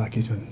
package on.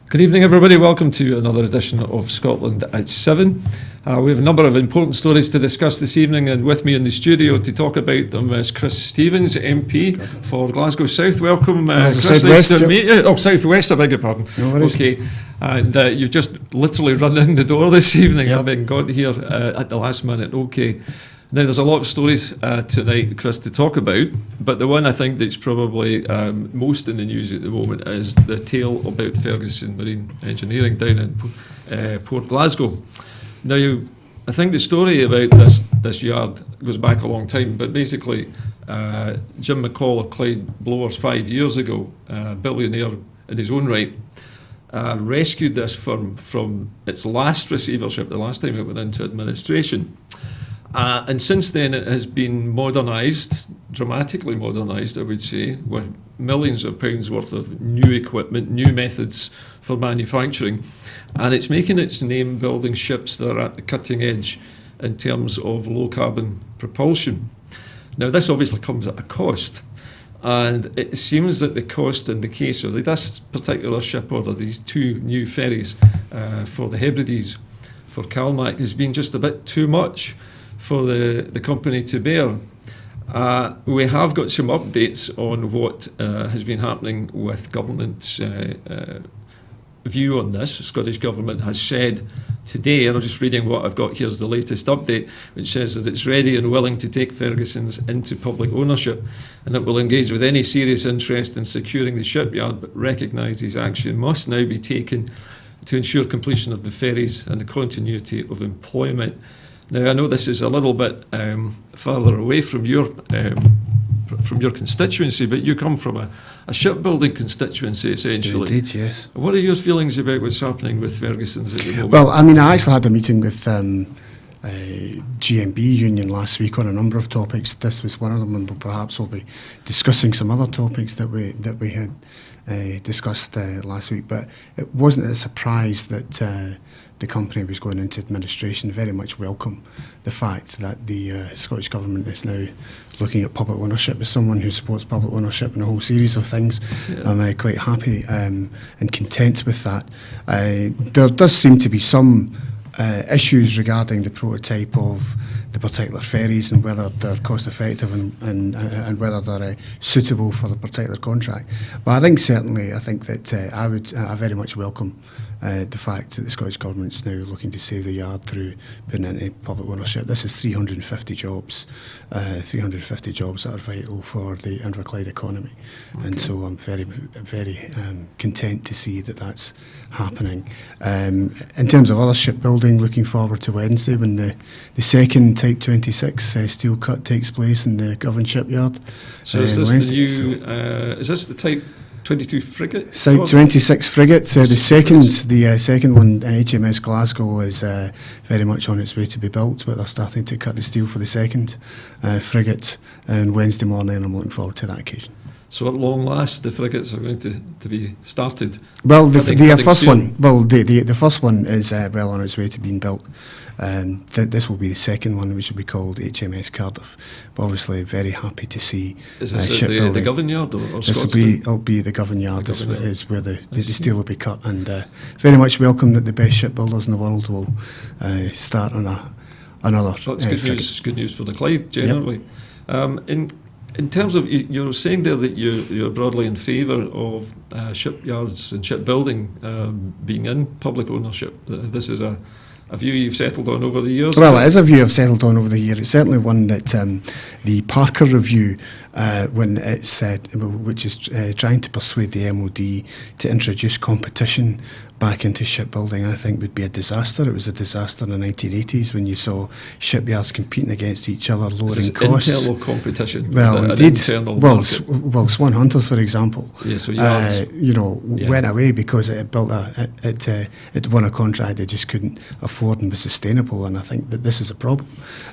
Good evening, everybody. Welcome to another edition of Scotland at 7. We have a number of important stories to discuss this evening, and with me in the studio to talk about them is Chris Stevens, MP for Glasgow South. Welcome, Chris. Nice to meet you. Oh, South West, I beg your pardon. No worries. Okay. And you've just literally run in the door this evening, having got here at the last minute. Okay. Now, there's a lot of stories tonight, Chris, to talk about, but the one I think that's probably most in the news at the moment is the tale about Ferguson Marine Engineering down in Port Glasgow. Now, I think the story about this yard goes back a long time, but basically, Jim McCall of Clyde Blowers 5 years ago, billionaire in his own right, rescued this firm from its last receivership, the last time it went into administration. And since then it has been modernised, dramatically modernised, I would say, with millions of pounds worth of new equipment, new methods for manufacturing. And it's making its name building ships that are at the cutting edge in terms of low carbon propulsion. Now, this obviously comes at a cost. And it seems that the cost in the case of this particular ship order, these two new ferries for the Hebrides, for CalMac, has been just a bit too much for the company to bear. We have got some updates on what has been happening with government's view on this. The Scottish Government has said today, and I'm just reading what I've got here's the latest update, which says that it's ready and willing to take Ferguson's into public ownership, and it will engage with any serious interest in securing the shipyard, but recognises action must now be taken to ensure completion of the ferries and the continuity of employment. Now, I know this is a little bit further away from your constituency, but you come from a shipbuilding constituency, essentially. Indeed, yes. What are your feelings about what's happening with Ferguson's at the moment? Well, I mean, I actually had a meeting with GMB Union last week on a number of topics. This was one of them, and perhaps we'll be discussing some other topics that we had discussed last week. But it wasn't a surprise that the company was going into administration. Very much welcome the fact that the Scottish Government is now looking at public ownership. As someone who supports public ownership in a whole series of things, I'm quite happy and content with that. There does seem to be some issues regarding the prototype of the particular ferries and whether they're cost effective and whether they're suitable for the particular contract. But I think that I very much welcome the fact that the Scottish Government is now looking to save the yard through putting it into public ownership. This is 350 jobs that are vital for the Inverclyde economy. Okay. And so I'm very, very content to see that that's happening. In terms of other shipbuilding, looking forward to Wednesday when the second Type 26 steel cut takes place in the Govan shipyard. So is this Wednesday, is this the Type 22 frigate? Type 26 frigate. The second one, HMS Glasgow, is very much on its way to be built, but they're starting to cut the steel for the second frigate. And Wednesday morning, I'm looking forward to that occasion. So at long last, the frigates are going to be started. Well, the first one is well on its way to being built. This will be the second one, which will be called HMS Cardiff. But obviously, very happy to see shipbuilding. The Govan Yard or it'll be the Govan Yard is where the steel will be cut, and very much welcome that the best shipbuilders in the world will start on another. So it's good news. It's good news for the Clyde generally. Yep. In terms of, you're saying there that you're broadly in favour of shipyards and shipbuilding being in public ownership. This is a view you've settled on over the years? Well, it is a view I've settled on over the years. It's certainly one that the Parker Review, when it said, which is trying to persuade the MOD to introduce competition back into shipbuilding, I think would be a disaster. It was a disaster in the 1980s when you saw shipyards competing against each other, lowering costs. Internal competition. Well, indeed. Swan Hunters, for example, so went away because it had built it won a contract they just couldn't afford and was sustainable. And I think that this is a problem.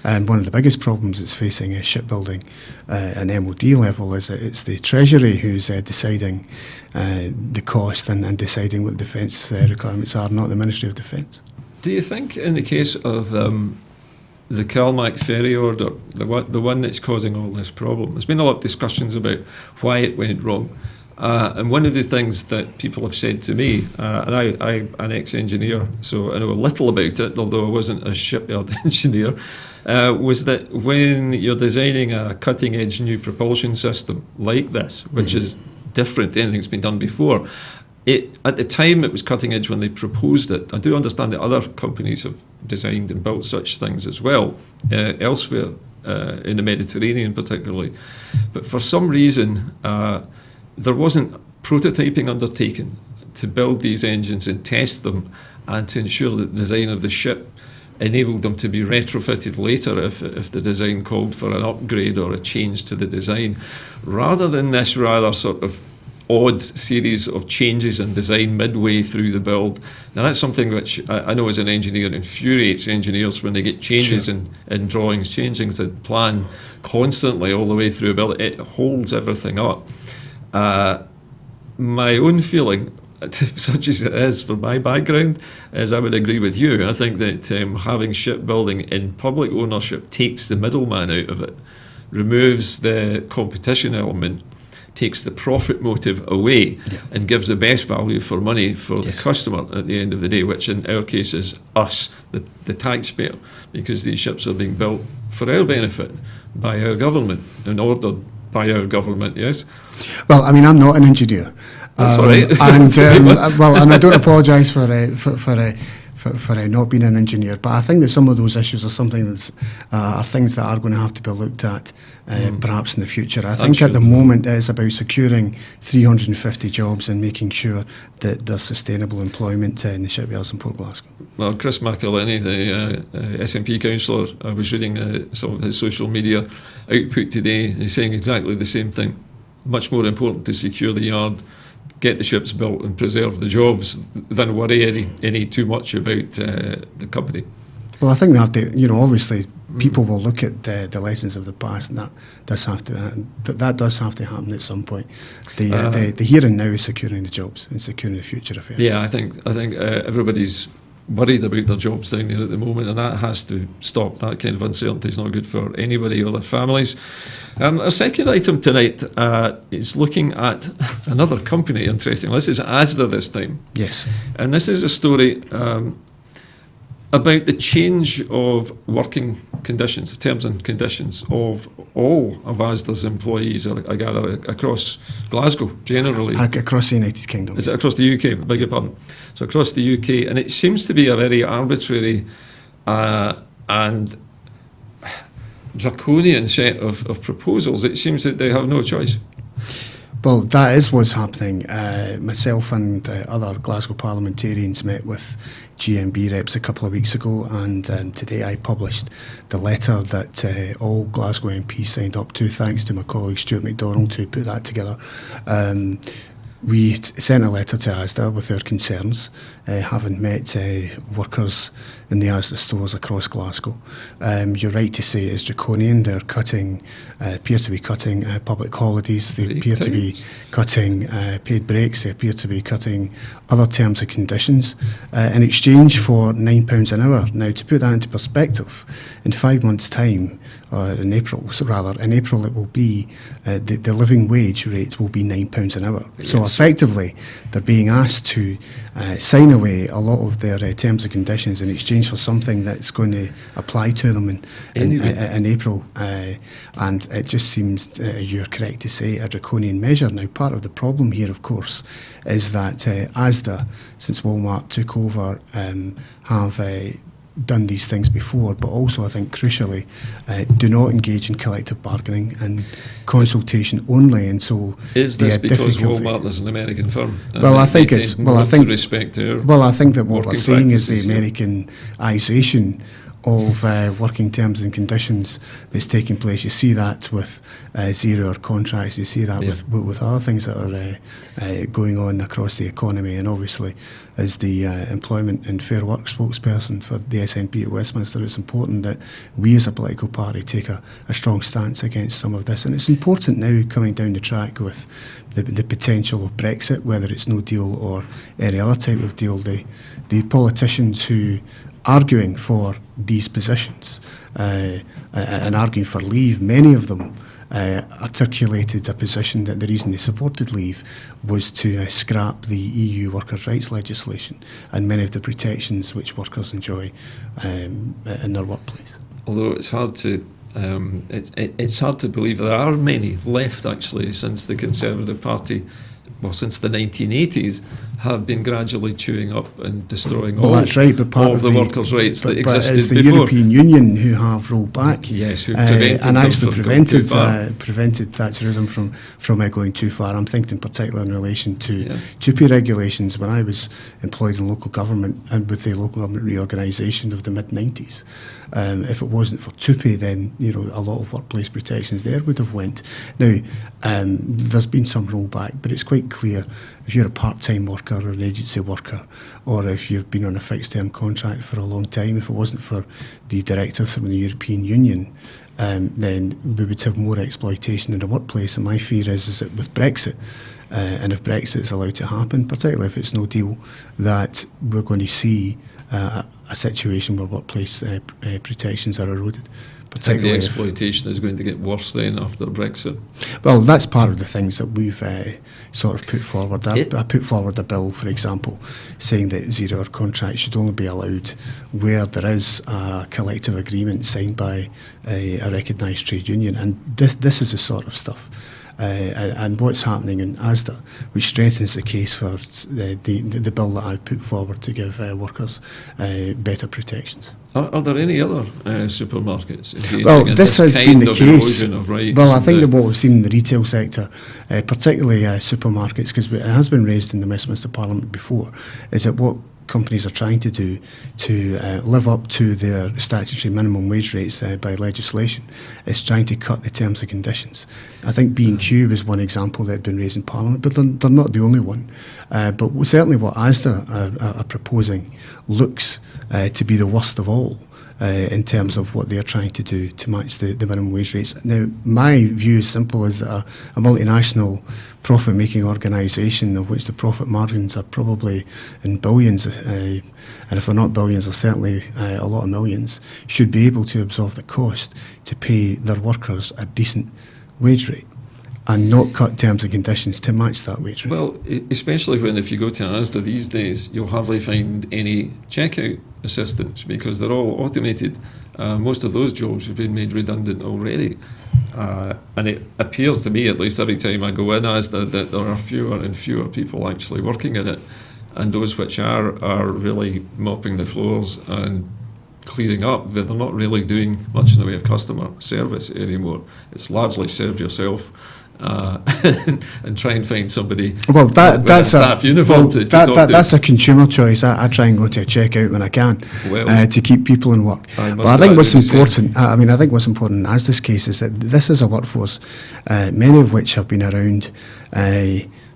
And one of the biggest problems it's facing is shipbuilding an MOD level is that it's the Treasury who's deciding the cost and deciding what defence requirements are, not the Ministry of Defence. Do you think in the case of the CalMac ferry order, the one that's causing all this problem, there's been a lot of discussions about why it went wrong, And one of the things that people have said to me, and I'm an ex-engineer, so I know a little about it, although I wasn't a shipyard engineer, was that when you're designing a cutting-edge new propulsion system like this, which is different to anything that's been done before, at the time it was cutting edge when they proposed it. I do understand that other companies have designed and built such things as well, elsewhere in the Mediterranean particularly. But for some reason, there wasn't prototyping undertaken to build these engines and test them and to ensure that the design of the ship enabled them to be retrofitted later if the design called for an upgrade or a change to the design, rather than this rather sort of odd series of changes in design midway through the build. Now that's something which I know as an engineer infuriates engineers when they get changes in drawings, changes in plan constantly all the way through a build. It holds everything up. My own feeling, such as it is for my background, is I would agree with you. I think that having shipbuilding in public ownership takes the middleman out of it, removes the competition element, takes the profit motive away, and gives the best value for money for the customer at the end of the day, which in our case is us, the taxpayer, because these ships are being built for our benefit by our government and ordered by our government, yes? Well, I mean, I'm not an engineer. That's all right. And and I don't apologise for not being an engineer, but I think that some of those issues are something that's are things that are going to have to be looked at perhaps in the future. I think at the moment it's about securing 350 jobs and making sure that there's sustainable employment in the shipyards in Port Glasgow. Well, Chris McElhinney, the SNP councillor, I was reading some of his social media output today, and he's saying exactly the same thing. Much more important to secure the yard, get the ships built and preserve the jobs than worry any too much about the company. Well, I think we have to, obviously people will look at the lessons of the past, and that does have to happen at some point. The here and now is securing the jobs and securing the future affairs. Yeah, I think everybody's worried about their jobs down there at the moment, and that has to stop. That kind of uncertainty is not good for anybody or their families. Our second item tonight is looking at another company, interesting. This is Asda this time. Yes. And this is a story about the change of working conditions, terms and conditions of all of Asda's employees, I gather, across Glasgow generally. Across the United Kingdom. Is it across the UK? I beg your pardon. So across the UK, and it seems to be a very arbitrary and draconian set of proposals. It seems that they have no choice. Well, that is what's happening. Myself and other Glasgow parliamentarians met with GMB reps a couple of weeks ago, and today I published the letter that all Glasgow MPs signed up to, thanks to my colleague Stuart MacDonald who put that together. We sent a letter to Asda with our concerns, having met workers in the Asda stores across Glasgow. You're right to say it's draconian. They're appear to be cutting public holidays. They appear to be cutting paid breaks. They appear to be cutting other terms and conditions in exchange for £9 an hour. Now, to put that into perspective, in 5 months' time, in April it will be, the living wage rate will be £9 an hour. Yes. So effectively, they're being asked to sign away a lot of their terms and conditions in exchange for something that's going to apply to them in April. And it just seems, you're correct to say, a draconian measure. Now, part of the problem here, of course, is that Asda, since Walmart took over, have done these things before, but also I think crucially do not engage in collective bargaining and consultation only, and so is this because Walmart is an American firm? Well, I think it's I think that what we're seeing is the Americanization of working terms and conditions that's taking place. You see that with zero-hour contracts. You see that with other things that are going on across the economy. And obviously, as the Employment and Fair Work spokesperson for the SNP at Westminster, it's important that we as a political party take a strong stance against some of this. And it's important now, coming down the track with the potential of Brexit, whether it's no deal or any other type of deal, the politicians who arguing for these positions and arguing for leave, many of them articulated a position that the reason they supported leave was to scrap the EU workers' rights legislation and many of the protections which workers enjoy in their workplace. Although it's hard to it's hard to believe there are many left actually since the Conservative Party, well, since the 1980s, have been gradually chewing up and destroying all that's right, but part of the workers' rights that existed but it's the before. European Union who have rolled back, Yes, who prevented and them actually from going too prevented Thatcherism from going too far. I'm thinking in particular in relation to Yeah. TUPE regulations. When I was employed in local government and with the local government reorganisation of the mid-90s, if it wasn't for TUPE, then a lot of workplace protections there would have went. Now, there's been some rollback, but it's quite clear if you're a part-time worker or an agency worker, or if you've been on a fixed-term contract for a long time, if it wasn't for the directives from the European Union, then we would have more exploitation in the workplace. And my fear is that with Brexit, and if Brexit is allowed to happen, particularly if it's no deal, that we're going to see a situation where workplace protections are eroded. I think the exploitation is going to get worse then after Brexit. Well, that's part of the things that we've sort of put forward. I put forward a bill, for example, saying that zero-hour contracts should only be allowed where there is a collective agreement signed by a recognised trade union. And this is the sort of stuff. And what's happening in ASDA, which strengthens the case for the bill that I put forward to give workers better protections. Are there any other supermarkets engaging Well, in this has been kind the of case. erosion of rights? Well, I think that what we've seen in the retail sector, particularly supermarkets, because it has been raised in the Westminster Parliament before, is that what companies are trying to do to live up to their statutory minimum wage rates by legislation is trying to cut the terms and conditions. I think B&Q was one example that had been raised in Parliament, but they're not the only one. But certainly what ASDA are proposing looks to be the worst of all in terms of what they're trying to do to match the minimum wage rates. Now, my view is simple, is that a multinational profit-making organisation of which the profit margins are probably in billions, and if they're not billions, they're certainly a lot of millions, should be able to absorb the cost to pay their workers a decent wage rate and not cut terms and conditions to match that wage rate. Well, especially when if you go to Asda these days, you'll hardly find any checkout assistants because they're all automated. Most of those jobs have been made redundant already. And it appears to me, at least every time I go in Asda, that there are fewer and fewer people actually working in it. And those which are really mopping the floors and clearing up, but they're not really doing much in the way of customer service anymore. It's largely serve yourself. And try and find somebody with a staff uniform to talk to. That's a consumer choice. I try and go to a checkout when I can to keep people in work. But I think what's important, I think what's important in ASDA's case is that this is a workforce, many of which have been around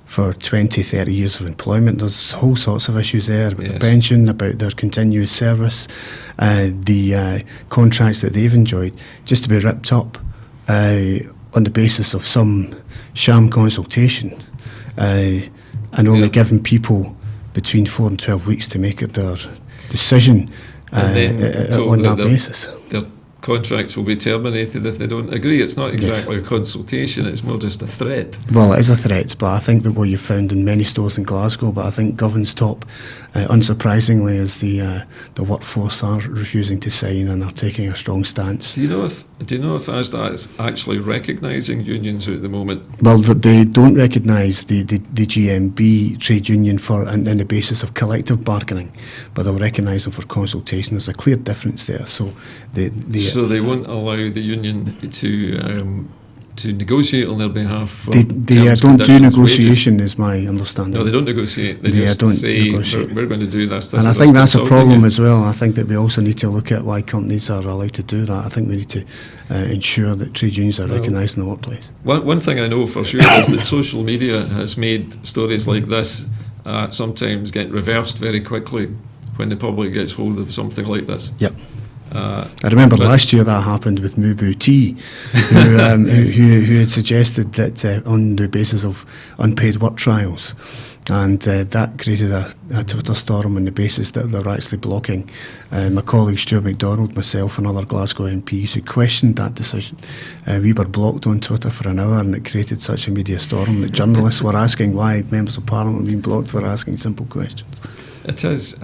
for 20, 30 years of employment. There's whole sorts of issues there about their pension, about their continuous service, the contracts that they've enjoyed, just to be ripped up on the basis of some sham consultation and only giving people between 4 and 12 weeks to make their decision on that basis. Their contracts will be terminated if they don't agree. It's not exactly a consultation, it's more just a threat. Well, it is a threat, but I think that what you've found in many stores in Glasgow, but I think Govern's top, unsurprisingly, is the workforce are refusing to sign and are taking a strong stance. Do you know if ASDA is actually recognising unions at the moment? Well, they don't recognise the GMB trade union on the basis of collective bargaining, but they'll recognise them for consultation. There's a clear difference there. So they won't allow the union to negotiate on their behalf. They don't do negotiation, wages. Is my understanding. No, they don't negotiate. They just say we're going to do this. And I think that's a problem as well. I think that we also need to look at why companies are allowed to do that. I think we need to ensure that trade unions are recognised in the workplace. One thing I know for sure is that social media has made stories like this sometimes get reversed very quickly when the public gets hold of something like this. Yep. I remember last year that happened with Mubu Tea, who had suggested that on the basis of unpaid work trials, And that created a Twitter storm on the basis that they were actually blocking my colleague Stuart MacDonald, myself and other Glasgow MPs who questioned that decision. We were blocked on Twitter for an hour, and it created such a media storm that journalists were asking why members of Parliament were being blocked for asking simple questions. It is.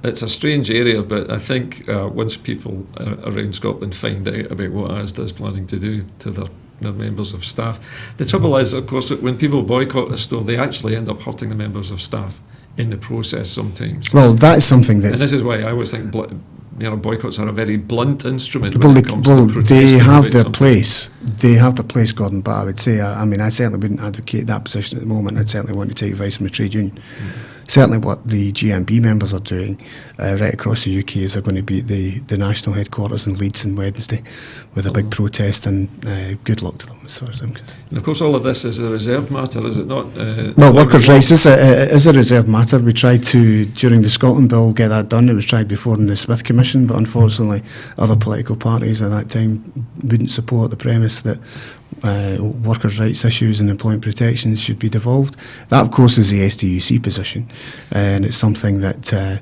It's a strange area, but I think once people around Scotland find out about what ASDA is planning to do to their members of staff, the trouble is, of course, that when people boycott a store, they actually end up hurting the members of staff in the process sometimes. Well, that's something that's... And this is why I always think boycotts are a very blunt instrument Well, when it comes to protesting they have about their something. place. They have their place, Gordon. But I would say, I mean, I certainly wouldn't advocate that position at the moment. I'd certainly want to take advice from the trade union. Certainly, what the GMB members are doing right across the UK is they're going to be at the national headquarters in Leeds on Wednesday with a big protest, and good luck to them as far as I'm concerned. And of course, all of this is a reserved matter, is it not? Well, workers' rights is a reserved matter. We tried to, during the Scotland Bill, get that done. It was tried before in the Smith Commission, but unfortunately other political parties at that time wouldn't support the premise that workers' rights issues and employment protections should be devolved. That, of course, is the SDUC position, and it's something that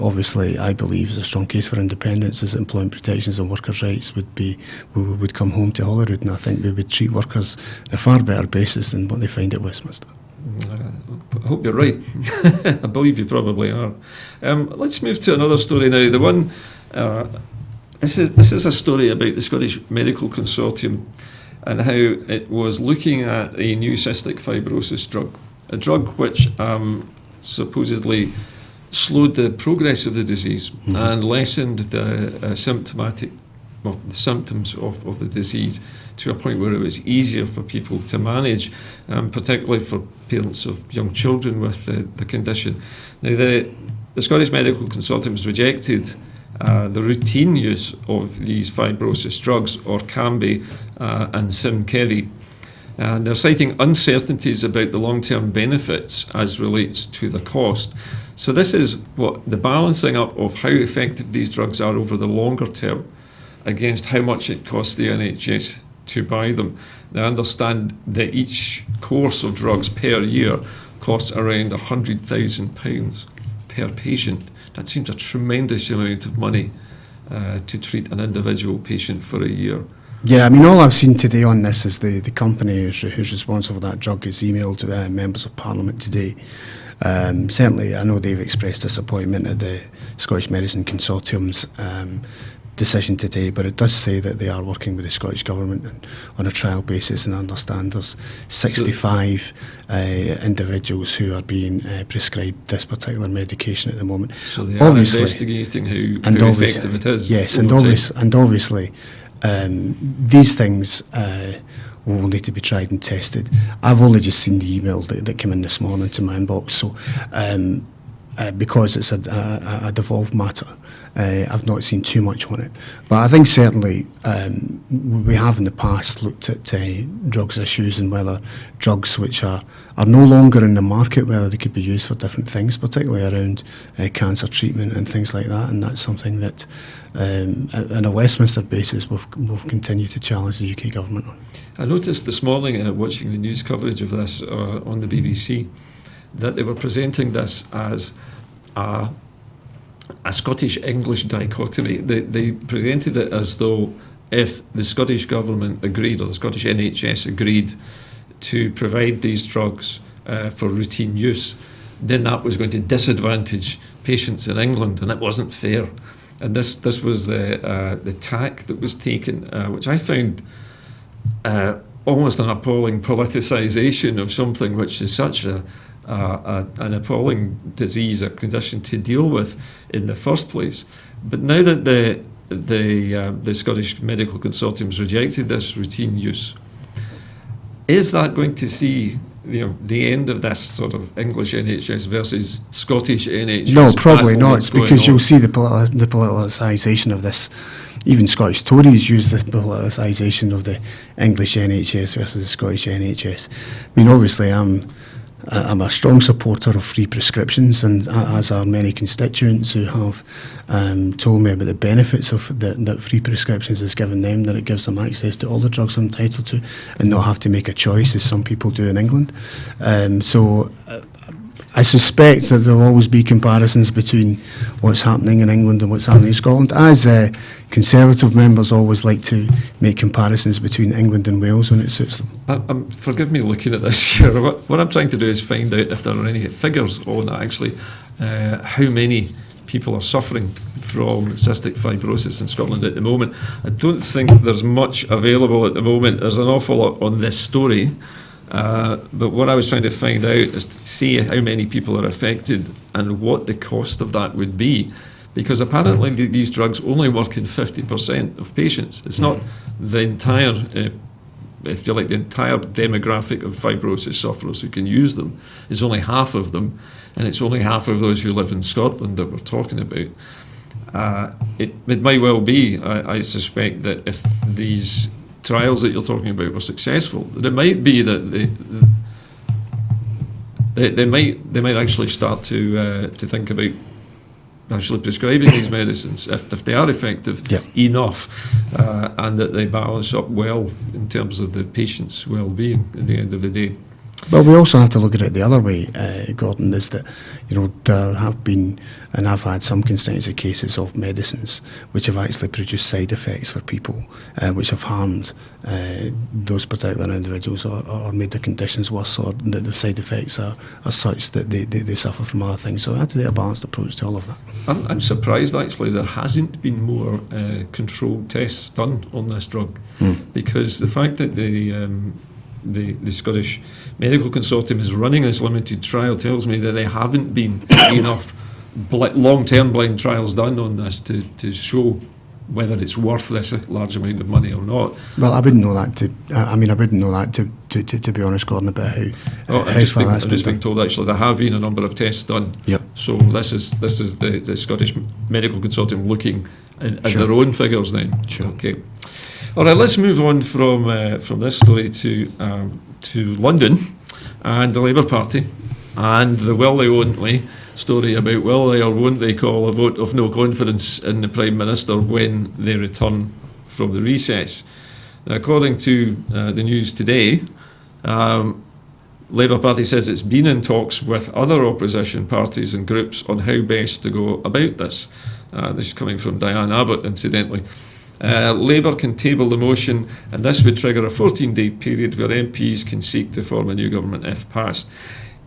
obviously I believe is a strong case for independence, as employment protections and workers' rights would come home to Holyrood, and I think they would treat workers on a far better basis than what they find at Westminster. I hope you're right. I believe you probably are. Let's move to another story now. The one, this is a story about the Scottish Medical Consortium and how it was looking at a new cystic fibrosis drug, a drug which supposedly slowed the progress of the disease and lessened the symptoms of the disease to a point where it was easier for people to manage, particularly for parents of young children with the condition. Now, the Scottish Medical Consortium has rejected the routine use of these fibrosis drugs, Orkambi and Simkeri. And they're citing uncertainties about the long-term benefits as relates to the cost. So this is what the balancing up of how effective these drugs are over the longer term against how much it costs the NHS to buy them. They understand that each course of drugs per year costs around £100,000 per patient. That seems a tremendous amount of money to treat an individual patient for a year. Yeah, I mean, all I've seen today on this is the company who's responsible for that drug has emailed members of Parliament today. Certainly, I know they've expressed disappointment at the Scottish Medicine Consortium's decision today, but it does say that they are working with the Scottish Government on a trial basis, and I understand there's 65 individuals who are being prescribed this particular medication at the moment. So they are investigating how effective it is. Yes, and obviously these things will need to be tried and tested. I've only just seen the email that came in this morning to my inbox, so because it's a devolved matter, I've not seen too much on it. But I think certainly we have in the past looked at drugs issues and whether drugs which are no longer in the market, whether they could be used for different things, particularly around cancer treatment and things like that. And that's something that, on a Westminster basis, we'll continue to challenge the UK government on. I noticed this morning, watching the news coverage of this on the BBC, that they were presenting this as a Scottish-English dichotomy. They presented it as though if the Scottish Government agreed, or the Scottish NHS agreed, to provide these drugs for routine use, then that was going to disadvantage patients in England, and it wasn't fair. And this was the tack that was taken, which I found almost an appalling politicisation of something which is such an appalling disease, a condition to deal with in the first place. But now that the Scottish Medical Consortium has rejected this routine use, is that going to see the end of this sort of English NHS versus Scottish NHS? No, probably not. It's because you'll see the politicisation of this. Even Scottish Tories use this politicisation of the English NHS versus the Scottish NHS. I mean, obviously, I'm a strong supporter of free prescriptions, and as are many constituents who have told me about the benefits of that free prescriptions has given them, that it gives them access to all the drugs they're entitled to and not have to make a choice as some people do in England. So I suspect that there'll always be comparisons between what's happening in England and what's happening in Scotland, as Conservative members always like to make comparisons between England and Wales when it suits them. Forgive me looking at this here. What I'm trying to do is find out if there are any figures on actually how many people are suffering from cystic fibrosis in Scotland at the moment. I don't think there's much available at the moment. There's an awful lot on this story. But what I was trying to find out is to see how many people are affected and what the cost of that would be. Because apparently these drugs only work in 50% of patients. It's not the entire, if you like, the entire demographic of fibrosis sufferers who can use them. It's only half of them, and it's only half of those who live in Scotland that we're talking about. It might well be, I suspect, that if these trials that you're talking about were successful, that it might be that they might actually start to think about actually prescribing these medicines if they are effective enough, and that they balance up well in terms of the patient's well-being at the end of the day. Well, we also have to look at it the other way, Gordon, is that, there have been, and I've had some constituency cases of medicines which have actually produced side effects for people, which have harmed those particular individuals or made their conditions worse, or that the side effects are such that they suffer from other things. So we have to take a balanced approach to all of that. I'm surprised, actually, there hasn't been more controlled tests done on this drug, because the fact that the Scottish Medical Consortium is running this limited trial tells me that there haven't been enough long-term blind trials done on this to show whether it's worth this large amount of money or not. Well, I wouldn't know that. I wouldn't know that to be honest, Gordon, about how far that's I'm just being told actually there have been a number of tests done. Yep. So this is the Scottish Medical Consortium looking at their own figures then. Sure. Okay. All right, let's move on from this story to London and the Labour Party and the will they won't they story about will they or won't they call a vote of no confidence in the Prime Minister when they return from the recess. Now, according to the news today, Labour Party says it's been in talks with other opposition parties and groups on how best to go about this. This is coming from Diane Abbott, incidentally. Labour can table the motion, and this would trigger a 14-day period where MPs can seek to form a new government if passed.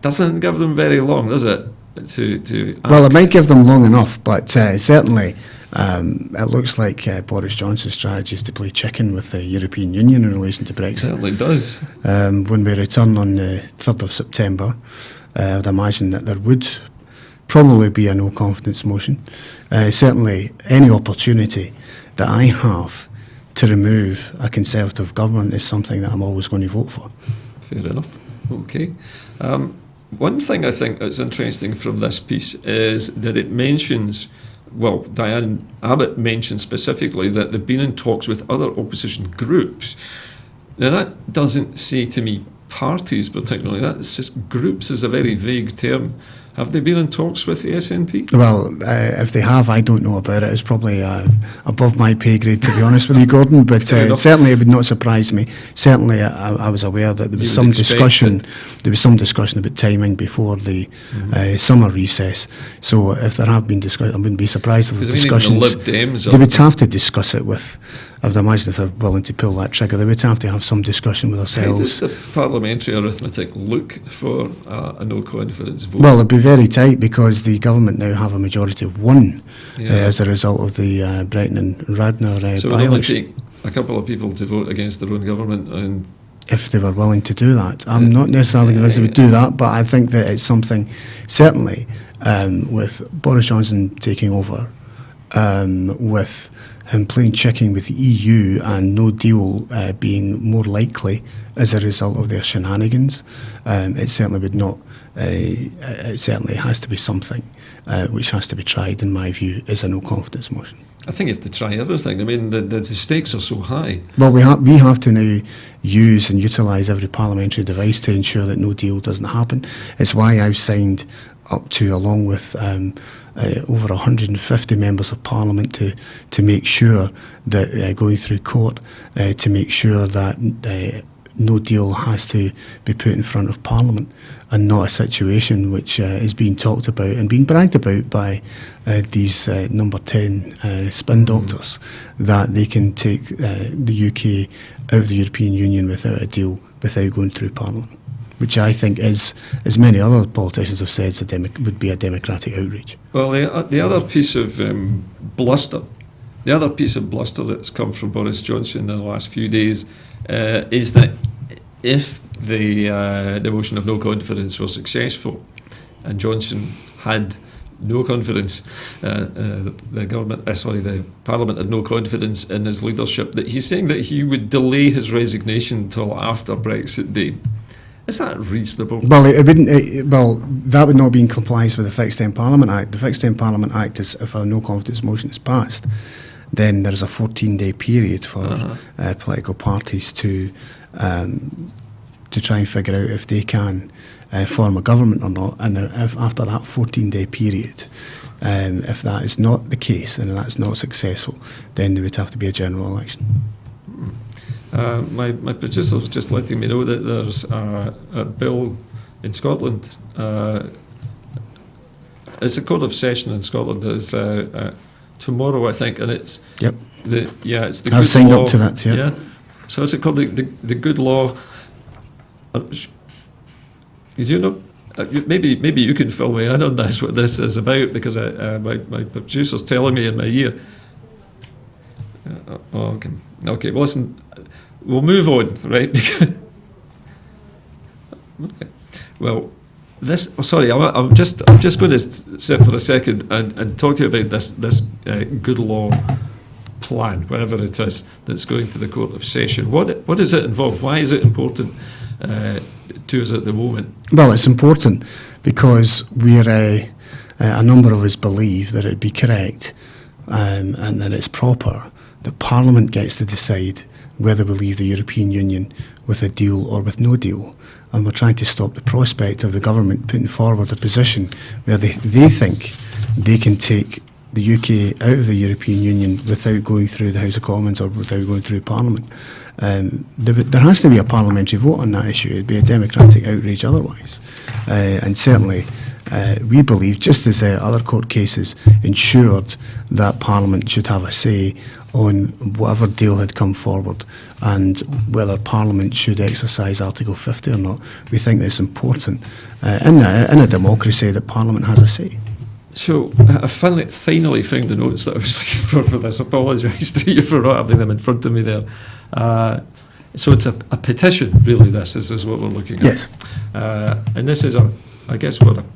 Doesn't give them very long, does it? Well, it might give them long enough, but certainly it looks like Boris Johnson's strategy is to play chicken with the European Union in relation to Brexit. It certainly does. When we return on the 3rd of September, I would imagine that there would probably be a no confidence motion. Certainly any opportunity that I have to remove a Conservative government is something that I'm always going to vote for. Fair enough. Okay. One thing I think that's interesting from this piece is that it mentions, well, Diane Abbott mentioned specifically that they've been in talks with other opposition groups. Now, that doesn't say to me parties particularly. That's just groups is a very vague term. Have they been in talks with the SNP? Well, if they have, I don't know about it. It's probably above my pay grade, to be honest with you, Gordon. But certainly, it would not surprise me. Certainly, I was aware that there was some discussion. There was some discussion about timing before the summer recess. So, if there have been discussions, I wouldn't be surprised if the discussions. They would have to discuss it with. I would imagine if they're willing to pull that trigger, they would have to have some discussion with ourselves. How does the parliamentary arithmetic look for a no confidence vote? Well, it'd be very tight because the government now have a majority of one as a result of the Breton and Radnor so it would only take a couple of people to vote against their own government, and if they were willing to do that. I'm not necessarily convinced they would do that, but I think that it's something, certainly with Boris Johnson taking over, with him playing chicken with the EU and no deal being more likely as a result of their shenanigans, it certainly would not. It certainly has to be something which has to be tried, in my view, is a no confidence motion. I think you have to try everything. I mean, the stakes are so high. Well, we have to now use and utilise every parliamentary device to ensure that no deal doesn't happen. It's why I've signed up to, along with over 150 members of Parliament, to make sure that going through court, to make sure that no deal has to be put in front of Parliament and not a situation which is being talked about and being bragged about by these number 10 spin doctors, that they can take the UK out of the European Union without a deal, without going through Parliament, which I think is, as many other politicians have said, would be a democratic outrage. Well, the other piece of bluster, that's come from Boris Johnson in the last few days is that if the motion of no confidence was successful, and Johnson had no confidence, the Parliament had no confidence in his leadership, that he's saying that he would delay his resignation until after Brexit Day. Is that reasonable? Well, it wouldn't. Well, that would not be in compliance with the Fixed Term Parliament Act. The Fixed Term Parliament Act is, if a no confidence motion is passed, then there is a 14-day period for political parties to try and figure out if they can form a government or not. And if after that 14-day period, if that is not the case and that's not successful, then there would have to be a general election. My producer was just letting me know that there's a bill in Scotland. It's a Court of Session in Scotland. It's tomorrow, I think, and it's it's the. I've signed up to that. Yeah. So is it called the Good Law? You know, maybe you can fill me in on this, what this is about, because my producer's telling me in my ear. Okay. Well, listen. We'll move on, right? Okay. Well, this. Oh, sorry, I'm just going to sit for a second and talk to you about this good law plan, whatever it is, that's going to the Court of Session. What does it involve? Why is it important to us at the moment? Well, it's important because we're a number of us believe that it'd be correct and that it's proper that Parliament gets to decide whether we leave the European Union with a deal or with no deal. And we're trying to stop the prospect of the government putting forward a position where they think they can take the UK out of the European Union without going through the House of Commons or without going through Parliament. There has to be a parliamentary vote on that issue. It'd be a democratic outrage otherwise. And certainly we believe, just as other court cases ensured that Parliament should have a say on whatever deal had come forward and whether Parliament should exercise Article 50 or not, we think it's important in a democracy that Parliament has a say. So I finally found the notes that I was looking for this. I apologise to you for not having them in front of me there. So it's a petition, really, this is what we're looking at. Yes. And this is a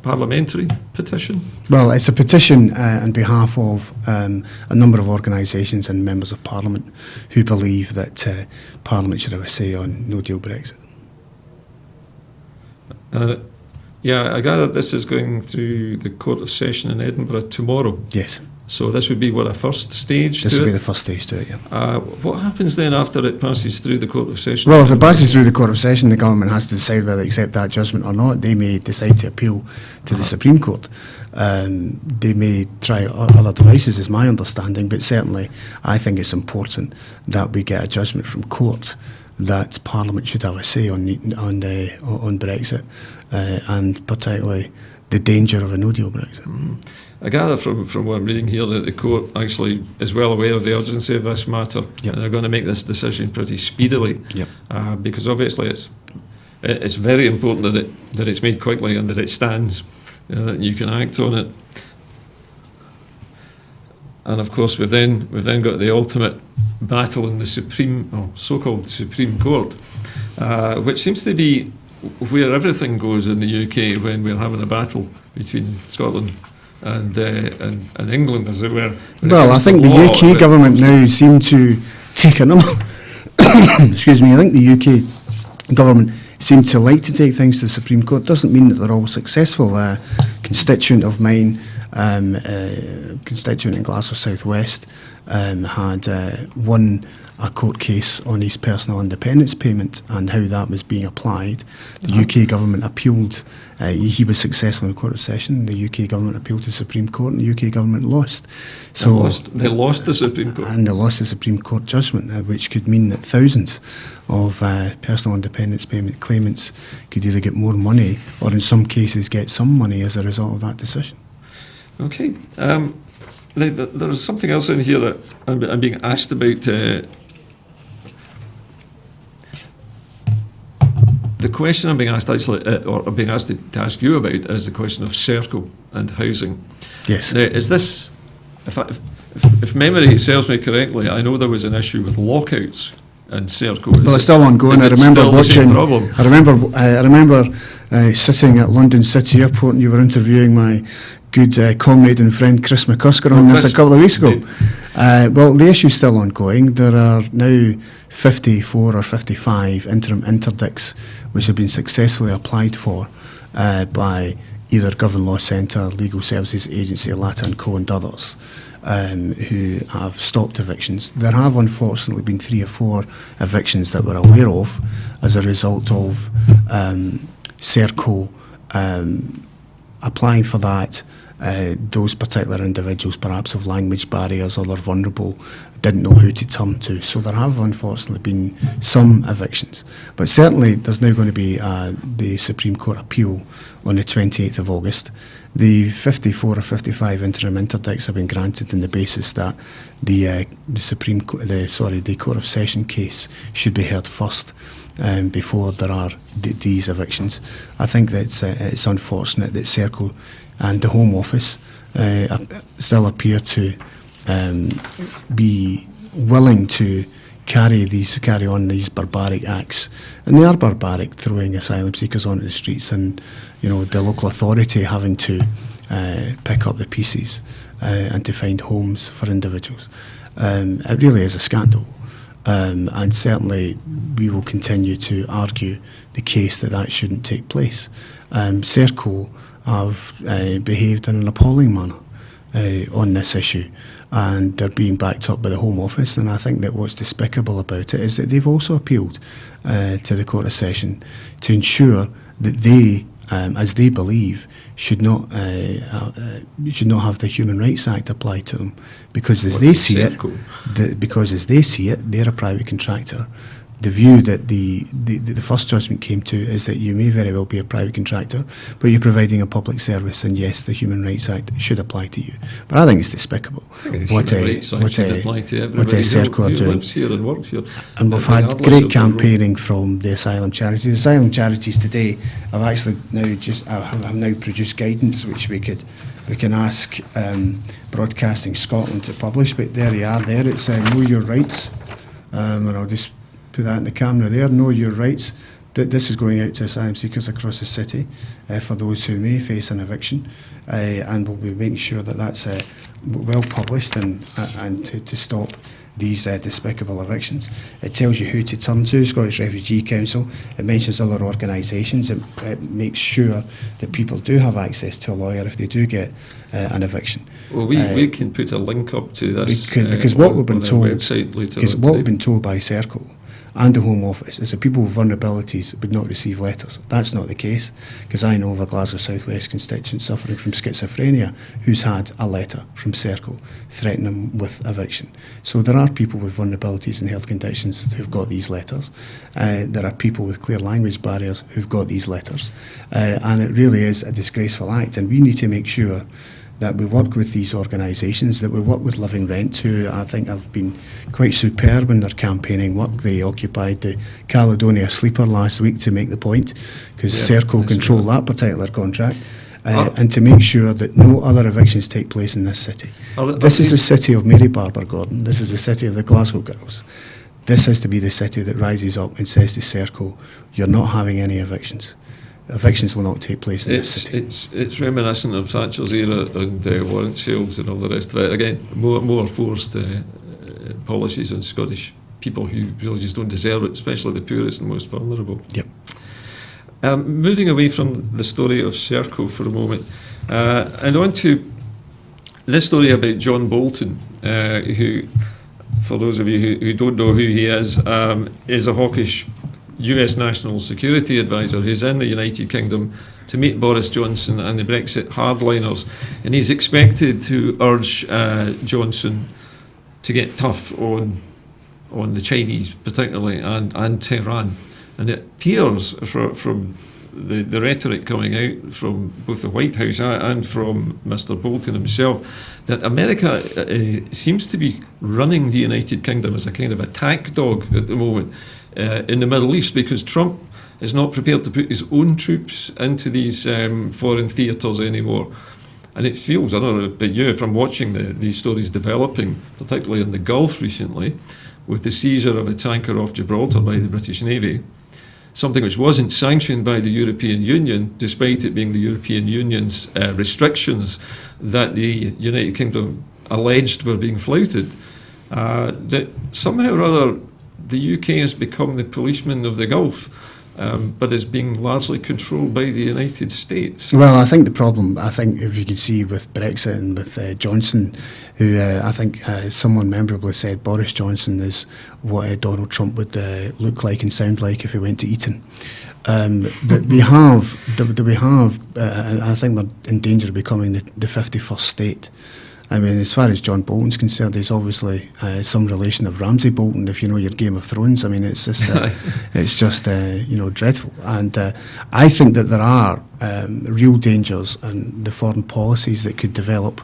parliamentary petition? Well, it's a petition on behalf of a number of organisations and members of Parliament who believe that Parliament should have a say on no-deal Brexit. I gather this is going through the Court of Session in Edinburgh tomorrow. Yes. So this would be, a first stage This would be the first stage to it, yeah. What happens then after it passes through the Court of Session? Well, if it passes through the Court of Session, the government has to decide whether to accept that judgment or not. They may decide to appeal to the Supreme Court. They may try other devices, is my understanding, but certainly I think it's important that we get a judgment from court that Parliament should have a say on Brexit, and particularly the danger of a no-deal Brexit. Mm-hmm. I gather from what I'm reading here that the court actually is well aware of the urgency of this matter, yep. and they're going to make this decision pretty speedily, yep. Because obviously it's very important that it's made quickly and that it stands, that you can act on it. And of course we've then got the ultimate battle in the so-called Supreme Court, which seems to be where everything goes in the UK when we're having a battle between Scotland and England, as it were. Well, I think the UK government now seem to take a number. Excuse me. I think the UK government seem to like to take things to the Supreme Court. Doesn't mean that they're all successful. constituent of mine, constituent in Glasgow South West, had won a court case on his personal independence payment and how that was being applied. The UK government appealed. He was successful in the Court of Session. The UK government appealed to the Supreme Court, and the UK government lost. They lost the Supreme Court. And they lost the Supreme Court judgment, which could mean that thousands of personal independence payment claimants could either get more money or in some cases get some money as a result of that decision. Okay. Now, there's something else in here that I'm being asked about. The question I'm being asked or I'm being asked to ask you about is the question of Serco and housing. Yes. Now, is this, if memory serves me correctly, I know there was an issue with lockouts in Serco. Well, it's still ongoing. I remember watching. I remember sitting at London City Airport, and you were interviewing my good comrade and friend Chris McCusker on this a couple of weeks ago. Well, the issue's still ongoing. There are now 54 or 55 interim interdicts which have been successfully applied for by either Govan Law Centre, Legal Services Agency, LATA & Co and others who have stopped evictions. There have unfortunately been 3 or 4 evictions that we're aware of as a result of Serco applying for that. Those particular individuals perhaps have language barriers or they're vulnerable, didn't know who to turn to. So there have unfortunately been some evictions. But certainly there's now going to be the Supreme Court appeal on the 28th of August. The 54 or 55 interim interdicts have been granted on the basis that the Court of Session case should be heard first before there are these evictions. I think that it's unfortunate that Serco and the Home Office still appear to be willing to carry on these barbaric acts, and they are barbaric, throwing asylum seekers onto the streets, and the local authority having to pick up the pieces and to find homes for individuals. It really is a scandal, and certainly we will continue to argue the case that shouldn't take place. Serco have behaved in an appalling manner on this issue, and they're being backed up by the Home Office, and I think that what's despicable about it is that they've also appealed to the Court of Session to ensure that they, as they believe, should not have the Human Rights Act applied to them, because as they see it, they're a private contractor. The view that the first judgment came to is that you may very well be a private contractor, but you're providing a public service, and yes, the Human Rights Act should apply to you. But I think it's despicable what Serco are doing. And we've had great campaigning from the asylum charities. The asylum charities today have actually have now produced guidance which we can ask Broadcasting Scotland to publish. But there you are. There it's Know Your Rights, and I'll just put that in the camera there. Know Your Rights. This is going out to asylum seekers across the city for those who may face an eviction, and we'll be making sure that that's well published and to stop these despicable evictions. It tells you who to turn to, Scottish Refugee Council. It mentions other organisations. It makes sure that people do have access to a lawyer if they do get an eviction. Well, we can put a link up to this because what we've been told, website later. Because what we've been told by Serco and the Home Office is that people with vulnerabilities would not receive letters. That's not the case, because I know of a Glasgow South West constituent suffering from schizophrenia who's had a letter from Serco threatening him with eviction. So there are people with vulnerabilities and health conditions who've got these letters. There are people with clear language barriers who've got these letters. And it really is a disgraceful act, and we need to make sure that we work with these organisations, that we work with Living Rent, who I think have been quite superb in their campaigning work. They occupied the Caledonia Sleeper last week to make the point, because Serco control that particular contract, and to make sure that no other evictions take place in this city. This is the city of Mary Barber, Gordon. This is the city of the Glasgow Girls. This has to be the city that rises up and says to Serco, you're not having any evictions. Evictions will not take place in this city. It's reminiscent of Thatcher's era and warrant sales and all the rest of it. Again, more forced policies on Scottish people who really just don't deserve it, especially the poorest and most vulnerable. Yep. Moving away from the story of Serco for a moment, And on to this story about John Bolton, who, for those of you who don't know who he is a hawkish US National Security Advisor who's in the United Kingdom to meet Boris Johnson and the Brexit hardliners. And he's expected to urge Johnson to get tough on the Chinese particularly and Tehran. And it appears from the rhetoric coming out from both the White House and from Mr. Bolton himself that America seems to be running the United Kingdom as a kind of attack dog at the moment in the Middle East, because Trump is not prepared to put his own troops into these foreign theatres anymore. And it feels, I don't know about you, from watching these stories developing, particularly in the Gulf recently, with the seizure of a tanker off Gibraltar by the British Navy, something which wasn't sanctioned by the European Union, despite it being the European Union's restrictions that the United Kingdom alleged were being flouted, that somehow or other the UK has become the policeman of the Gulf, but is being largely controlled by the United States. Well, I think the problem, if you can see with Brexit and with Johnson, who I think someone memorably said Boris Johnson is what Donald Trump would look like and sound like if he went to Eton. That we have, I think we're in danger of becoming the 51st state. I mean, as far as John Bolton's concerned, he's obviously some relation of Ramsay Bolton, if you know your Game of Thrones. I mean, it's just dreadful. And I think that there are real dangers in the foreign policies that could develop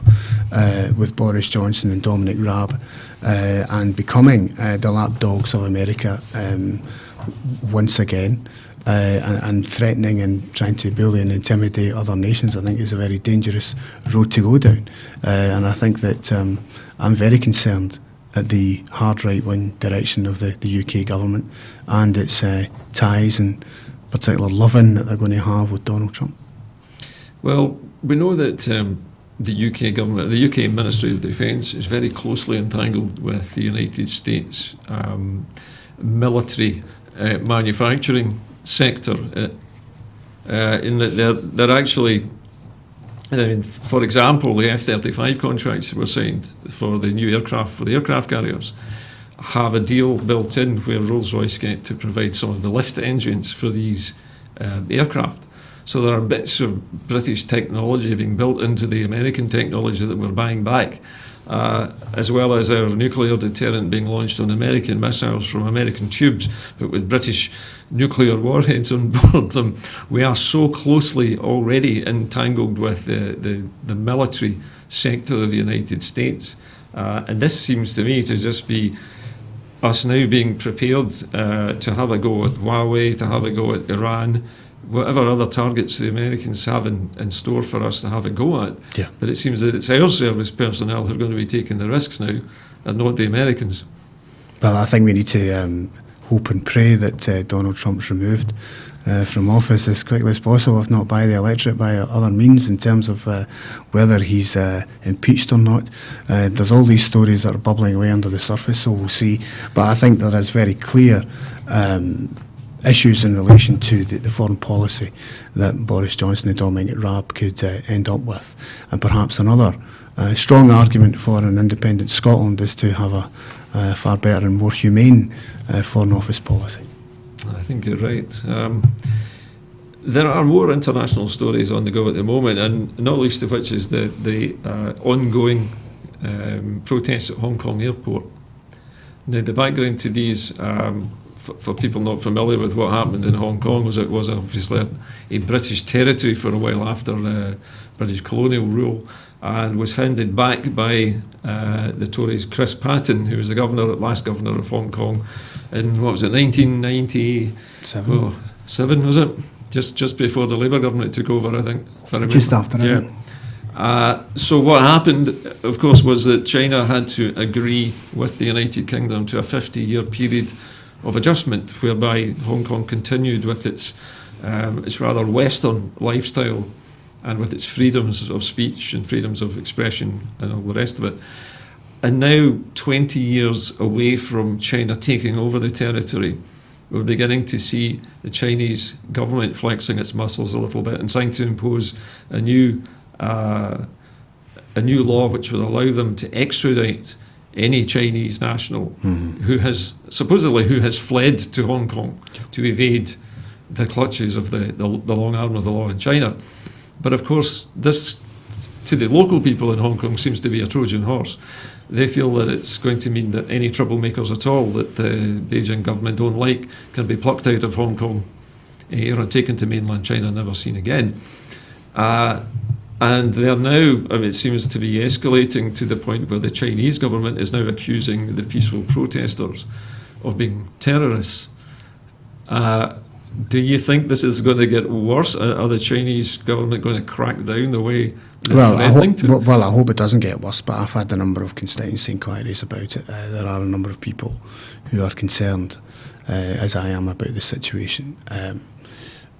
with Boris Johnson and Dominic Raab and becoming the lapdogs of America once again. And threatening and trying to bully and intimidate other nations, I think, is a very dangerous road to go down. And I think that I'm very concerned at the hard right-wing direction of the UK government and its ties and particular loving that they're going to have with Donald Trump. Well, we know that the UK government, the UK Ministry of Defence, is very closely entangled with the United States military manufacturing sector, in that they're actually, I mean, for example, the F-35 contracts that were signed for the new aircraft, for the aircraft carriers, have a deal built in where Rolls-Royce get to provide some of the lift engines for these aircraft. So there are bits of British technology being built into the American technology that we're buying back, as well as our nuclear deterrent being launched on American missiles from American tubes, but with British nuclear warheads on board them. We are so closely already entangled with the military sector of the United States. And this seems to me to just be us now being prepared to have a go at Huawei, to have a go at Iran, whatever other targets the Americans have in store for us to have a go at. Yeah. But it seems that it's our service personnel who are going to be taking the risks now, and not the Americans. Well, I think we need to hope and pray that Donald Trump's removed from office as quickly as possible, if not by the electorate, by other means, in terms of whether he's impeached or not. There's all these stories that are bubbling away under the surface, so we'll see. But I think there is very clear issues in relation to the foreign policy that Boris Johnson and Dominic Raab could end up with. And perhaps another strong argument for an independent Scotland is to have a far better and more humane Foreign Office policy. I think you're right. There are more international stories on the go at the moment, and not least of which is the ongoing protests at Hong Kong Airport. Now, the background to these, for people not familiar with what happened in Hong Kong, was it was obviously a British territory for a while after British colonial rule, and was handed back by the Tories' Chris Patten, who was the last governor of Hong Kong in, 1997? Oh, 7, was it? Just before the Labour government took over, I think. Just after, yeah. So what happened, of course, was that China had to agree with the United Kingdom to a 50-year period of adjustment, whereby Hong Kong continued with its rather Western lifestyle and with its freedoms of speech and freedoms of expression and all the rest of it. And now, 20 years away from China taking over the territory, we're beginning to see the Chinese government flexing its muscles a little bit and trying to impose a new a new law which would allow them to extradite any Chinese national who has fled to Hong Kong to evade the clutches of the long arm of the law in China. But of course, this, to the local people in Hong Kong, seems to be a Trojan horse. They feel that it's going to mean that any troublemakers at all that the Beijing government don't like can be plucked out of Hong Kong and taken to mainland China and never seen again. And they are now, it seems to be escalating to the point where the Chinese government is now accusing the peaceful protesters of being terrorists. Do you think this is going to get worse? Are the Chinese government going to crack down the way they're threatening to? Well, I hope it doesn't get worse, but I've had a number of constituency inquiries about it. There are a number of people who are concerned, as I am, about the situation.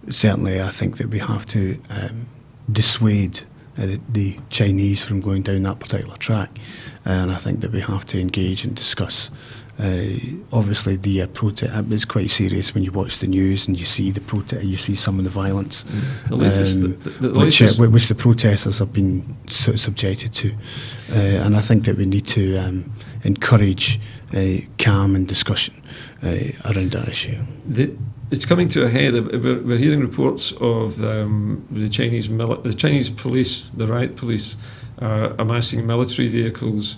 Certainly, I think that we have to dissuade the Chinese from going down that particular track, and I think that we have to engage and discuss. Obviously, the protest is quite serious when you watch the news and you see the protest. You see some of the violence, which the protesters have been subjected to, and I think that we need to encourage calm and discussion around that issue. It's coming to a head. We're hearing reports of the Chinese police, the riot police, amassing military vehicles,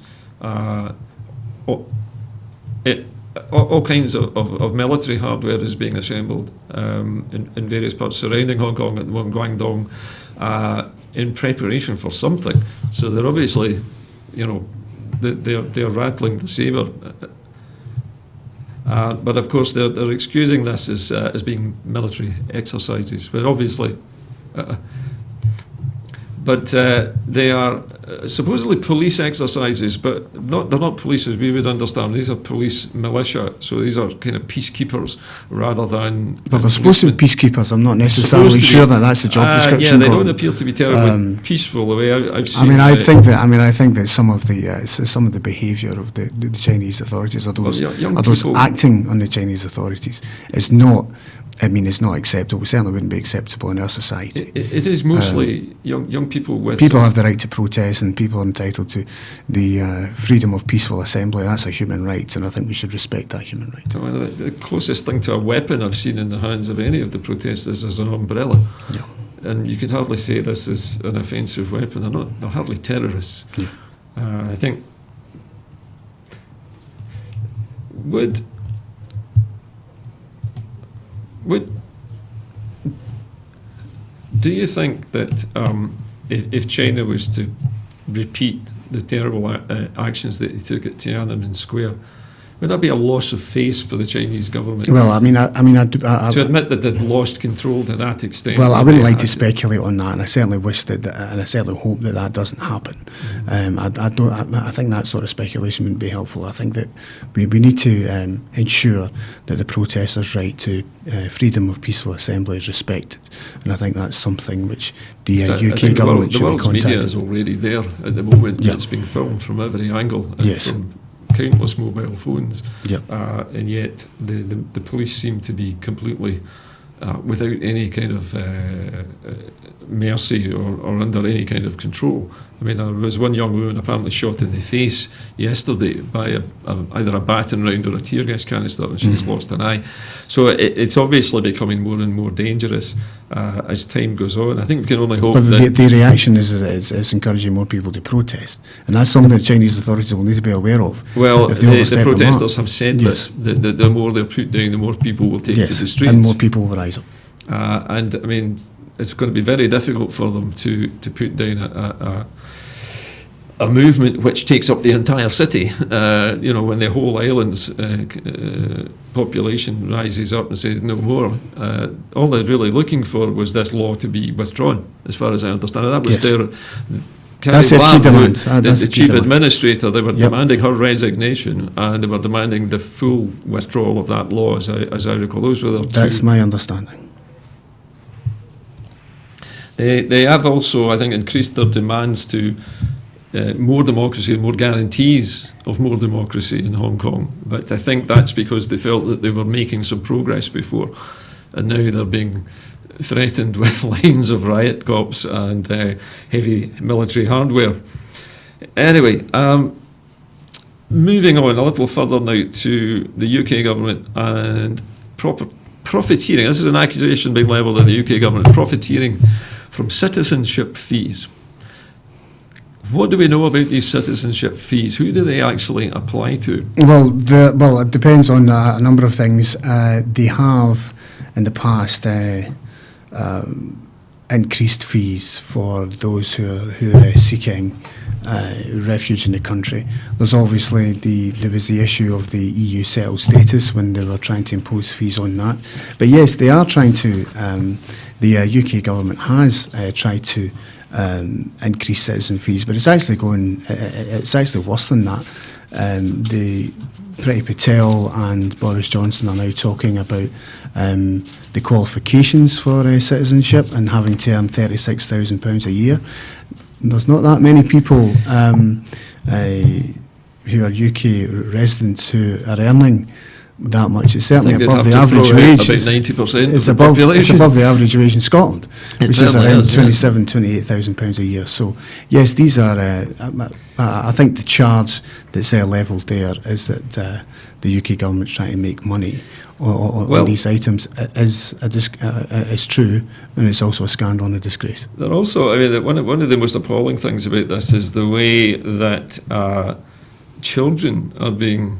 all kinds of military hardware is being assembled in various parts surrounding Hong Kong and Guangdong in preparation for something. So they're obviously, they're rattling the saber. But of course, they're excusing this as being military exercises. But obviously, they are supposedly police exercises, but they're not police as we would understand. These are police militia, so these are kind of peacekeepers rather than. Well, they're supposed to be peacekeepers. I'm not necessarily sure that that's the job description. Yeah, they don't appear to be terribly peaceful the way I've seen. I think that some of the behaviour of the Chinese authorities, or those acting on the Chinese authorities, is not. It's not acceptable. It certainly wouldn't be acceptable in our society. It is mostly young people with... People have the right to protest, and people are entitled to the freedom of peaceful assembly. That's a human right, and I think we should respect that human right. Well, the closest thing to a weapon I've seen in the hands of any of the protesters is an umbrella. Yeah. And you could hardly say this is an offensive weapon. They're hardly terrorists. Yeah. I think... Do you think that if China was to repeat the terrible actions that they took at Tiananmen Square, would that be a loss of face for the Chinese government? Well, to admit that they'd lost control to that extent. Well, I wouldn't like to speculate on that, and I certainly wish that, and I certainly hope that doesn't happen. I think that sort of speculation wouldn't be helpful. I think that we need to ensure that the protesters' right to freedom of peaceful assembly is respected, and I think that's something which the UK government should be contacted. The world's media is already there at the moment. Yep. It's being filmed from every angle. And yes. From countless mobile phones, yep. And yet the police seem to be completely without any kind of mercy or under any kind of control. I mean, there was one young woman apparently shot in the face yesterday by either a baton round or a tear gas canister, and she's lost an eye. So it's obviously becoming more and more dangerous as time goes on. I think we can only hope but that... the reaction is encouraging more people to protest, and that's something the Chinese authorities will need to be aware of. Well, the protesters have said yes. that the more they're put down, the more people will take yes. to the streets. And more people will rise up. And I mean, it's going to be very difficult for them to put down a movement which takes up the entire city. When the whole island's population rises up and says no more. All they're really looking for was this law to be withdrawn, as far as I understand it. That was yes. their... That's their key demand. The chief administrator, they were demanding her resignation, and they were demanding the full withdrawal of that law, as I recall. Those were their two. That's my understanding. They have also, I think, increased their demands to more democracy and more guarantees of more democracy in Hong Kong. But I think that's because they felt that they were making some progress before, and now they're being threatened with lines of riot cops and heavy military hardware. Anyway, moving on a little further now to the UK government and profiteering. This is an accusation being levelled at the UK government, profiteering from citizenship fees. What do we know about these citizenship fees? Who do they actually apply to? Well, it depends on a number of things. They have, in the past, increased fees for those who are seeking refuge in the country. There's obviously there was the issue of the EU settled status when they were trying to impose fees on that. But yes, they are trying to. The UK government has tried to increase citizen fees, but it's actually worse than that. The Priti Patel and Boris Johnson are now talking about the qualifications for citizenship and having to earn £36,000 a year. There's not that many people who are UK residents who are earning that much. It's certainly above the average wage. About 90% It's of the population. It's above the average wage in Scotland, which is around £28,000 a year. So yes, these are. I think the charge that's levelled there is that the UK government's trying to make money on these items is true, and it's also a scandal and a disgrace. They're also, I mean, one of the most appalling things about this is the way that children are being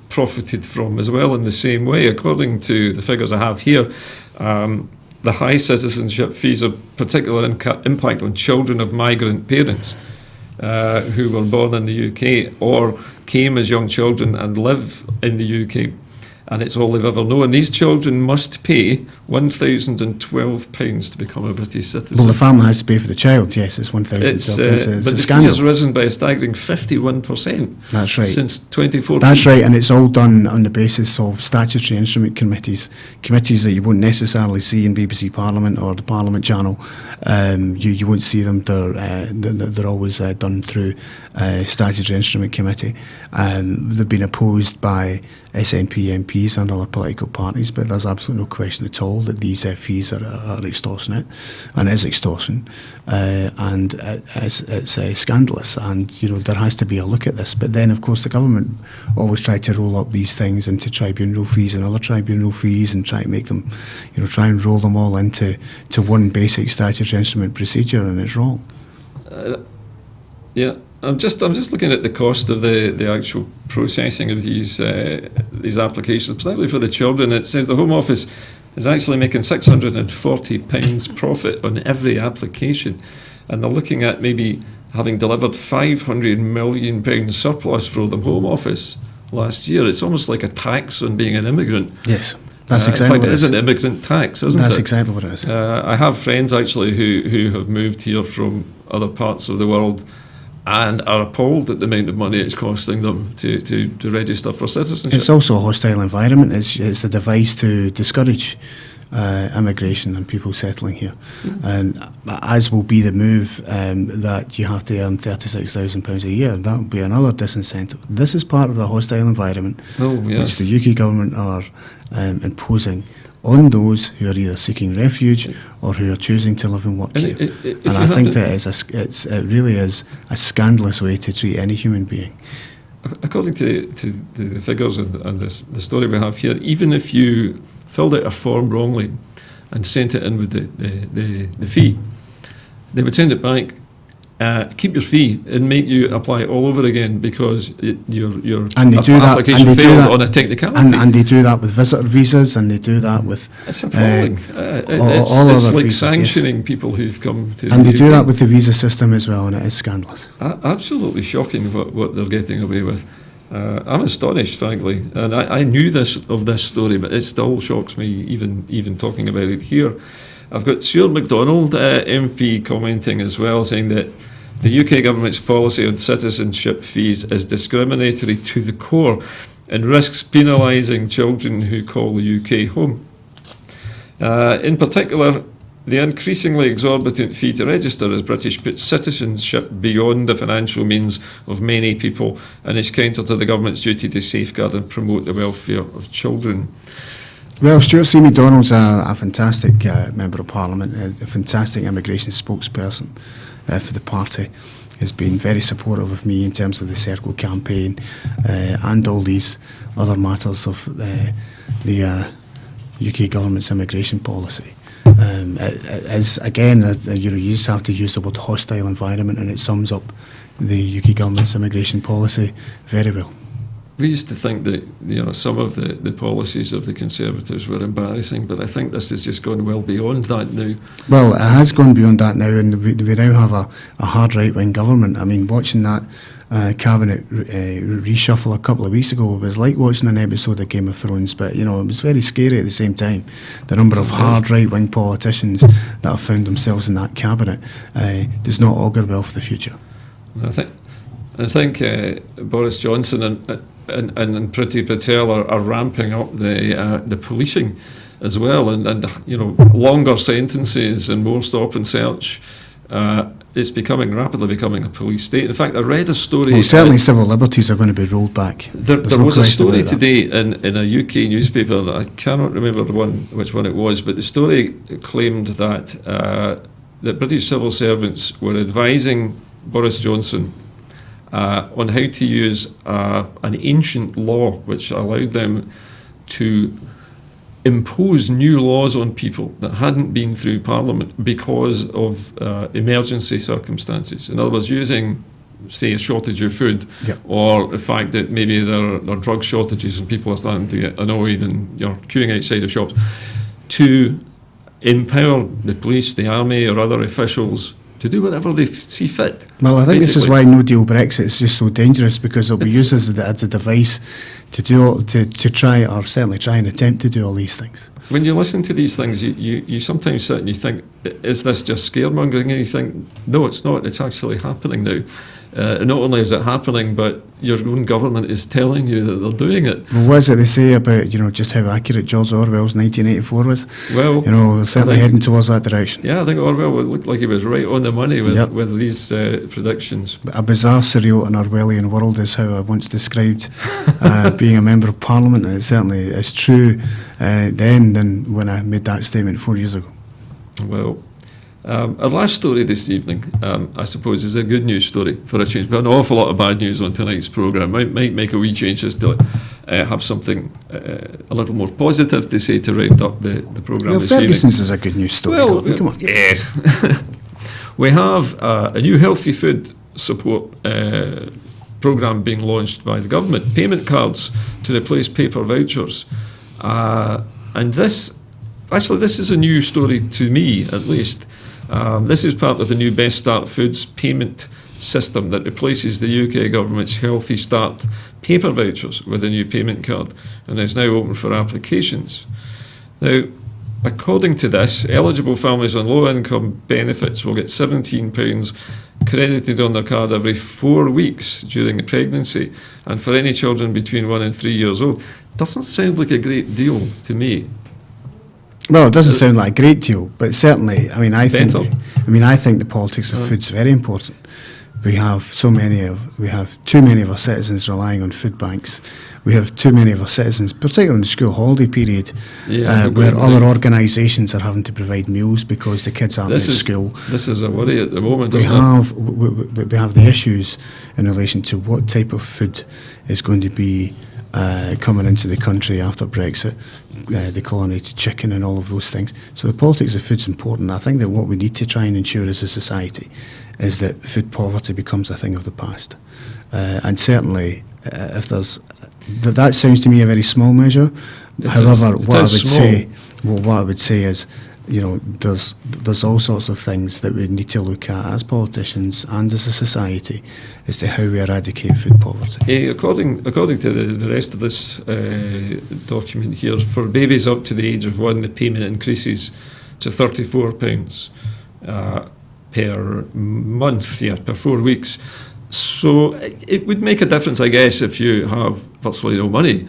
profited from as well in the same way. According to the figures I have here, the high citizenship fees are particular impact on children of migrant parents who were born in the UK or came as young children and live in the UK. And it's all they've ever known. These children must pay £1,012 to become a British citizen. Well, the family has to pay for the child, yes, it's £1,012. It's but a the scandal. fee has risen by a staggering 51%. That's right. Since 2014. That's right, and it's all done on the basis of statutory instrument committees that you won't necessarily see in BBC Parliament or the Parliament channel. You won't see them. They're always done through statutory instrument committee. They've been opposed by SNP MPs and other political parties, but there's absolutely no question at all that these fees are extortionate, and it is extortion, and it's scandalous, and there has to be a look at this. But then, of course, the government always try to roll up these things into tribunal fees and other tribunal fees, and try to make them, try and roll them all into one basic statutory instrument procedure, and it's wrong. Yeah. I'm just looking at the cost of the actual processing of these applications, particularly for the children. It says the Home Office is actually making £640 profit on every application, and they're looking at maybe having delivered £500 million surplus for the Home Office last year. It's almost like a tax on being an immigrant. Yes. That's exactly in fact, what it is an immigrant tax, isn't it? That's exactly what it is. I have friends actually who have moved here from other parts of the world and are appalled at the amount of money it's costing them to register for citizenship. It's also a hostile environment. It's a device to discourage immigration and people settling here. And as will be the move that you have to earn £36,000 a year, that will be another disincentive. This is part of the hostile environment which the UK government are imposing on those who are either seeking refuge or who are choosing to live and work here. And I think that it really is a scandalous way to treat any human being. According to the figures and the story we have here, even if you filled out a form wrongly and sent it in with the fee, they would send it back, keep your fee, and make you apply all over again because your application failed on a technicality. And they do that with visitor visas, and they do that with it's appalling. It's like visas, sanctioning people who've come to and the they do UK. that with the visa system as well, and it is scandalous. Absolutely shocking what they're getting away with. I'm astonished, frankly, and I knew of this story, but it still shocks me even talking about it here. I've got Stuart MacDonald, MP, commenting as well, saying that the UK government's policy on citizenship fees is discriminatory to the core and risks penalising children who call the UK home. In particular, the increasingly exorbitant fee to register as British puts citizenship beyond the financial means of many people and is counter to the government's duty to safeguard and promote the welfare of children. Well, Stuart C. McDonald's a fantastic member of Parliament, a fantastic immigration spokesperson for the party. Has been very supportive of me in terms of the Circle campaign and all these other matters of the UK government's immigration policy. As again, you just have to use the word hostile environment, and it sums up the UK government's immigration policy very well. We used to think that some of the policies of the Conservatives were embarrassing, but I think this has just gone well beyond that now. Well, it has gone beyond that now, and we now have a hard right-wing government. I mean, watching that cabinet reshuffle a couple of weeks ago was like watching an episode of Game of Thrones, but it was very scary at the same time. The number of hard right-wing politicians that have found themselves in that cabinet does not augur well for the future. I think Boris Johnson and Priti Patel are ramping up the policing as well, and longer sentences and more stop and search. It's rapidly becoming a police state. In fact, I read a story. Well, certainly civil liberties are going to be rolled back. There was a story today in a UK newspaper that I cannot remember which one it was, but the story claimed that British civil servants were advising Boris Johnson on how to use an ancient law which allowed them to impose new laws on people that hadn't been through Parliament because of emergency circumstances. In other words, using, say, a shortage of food, or the fact that maybe there are drug shortages and people are starting to get annoyed and you're queuing outside of shops, to empower the police, the army, or other officials to do whatever they see fit. Well, I think this is why no deal Brexit is just so dangerous, because it'll be used as a device to try, or certainly try and attempt to do all these things. When you listen to these things, you sometimes sit and you think, is this just scaremongering? And you think, no, it's not. It's actually happening now. Not only is it happening, but your own government is telling you that they're doing it. Well, what is it they say about just how accurate George Orwell's 1984 was? Well, we're certainly heading towards that direction. Yeah, I think Orwell looked like he was right on the money with these predictions. A bizarre, surreal and Orwellian world is how I once described being a member of Parliament, and it certainly is true then than when I made that statement 4 years ago. Well, our last story this evening, I suppose, is a good news story for a change. But an awful lot of bad news on tonight's programme. Might make a wee change just to have something a little more positive to say to round up the programme this evening. Ferguson's is a good news story. Well, come on. Yes. We have a new healthy food support programme being launched by the government. Payment cards to replace paper vouchers. And this is a new story to me, at least. This is part of the new Best Start Foods payment system that replaces the UK government's Healthy Start paper vouchers with a new payment card, and is now open for applications. Now, according to this, eligible families on low income benefits will get £17 credited on their card every 4 weeks during a pregnancy, and for any children between 1 and 3 years old. Doesn't sound like a great deal to me. Well, it doesn't sound like a great deal, but certainly, I think the politics of food's very important. We have too many of our citizens relying on food banks. We have too many of our citizens, particularly in the school holiday period, where other organisations are having to provide meals because the kids aren't at school. This is a worry at the moment. We have the issues in relation to what type of food is going to be coming into the country after Brexit, the chlorinated chicken and all of those things. So the politics of food's important. I think that what we need to try and ensure as a society is that food poverty becomes a thing of the past. And certainly, if there's that sounds to me a very small measure. However, what I would say is, there's all sorts of things that we need to look at as politicians and as a society as to how we eradicate food poverty. According to the rest of this document here, for babies up to the age of 1, the payment increases to £34 per month, per 4 weeks. So it would make a difference, I guess, if you have virtually no money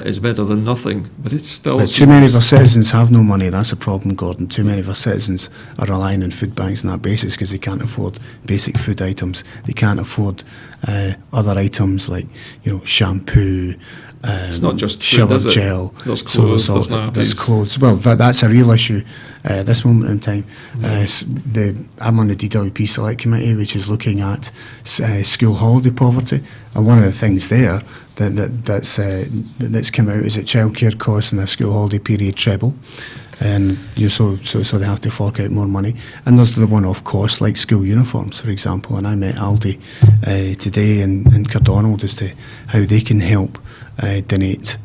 is better than nothing, but it's still... But too many of our citizens have no money. That's a problem, Gordon. Too many of our citizens are relying on food banks on that basis because they can't afford basic food items. They can't afford other items like, shampoo, it's not just food, shower is it? gel. There's clothes, there's nappies. There's clothes. Well, that's a real issue at this moment in time. I'm on the DWP Select Committee, which is looking at school holiday poverty, and one of the things there that's come out is that childcare costs in a school holiday period treble, and so they have to fork out more money. And there's the one-off costs like school uniforms, for example. And I met Aldi today in Cardonald as to how they can help donate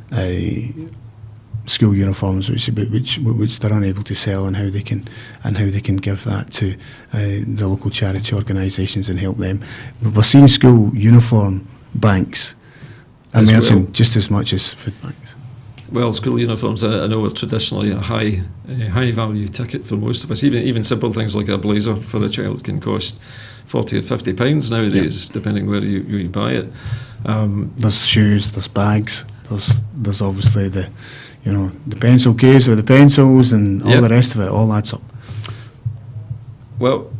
school uniforms, which they're unable to sell, and how they can give that to the local charity organisations and help them. But we're seeing school uniform banks emerging just as much as food banks. Well, school uniforms, I know, are traditionally a high value ticket for most of us. Even simple things like a blazer for a child can cost £40 or £50 nowadays, depending where you buy it. There's shoes, there's bags, there's obviously the pencil case with the pencils and all the rest of it. All adds up. Well,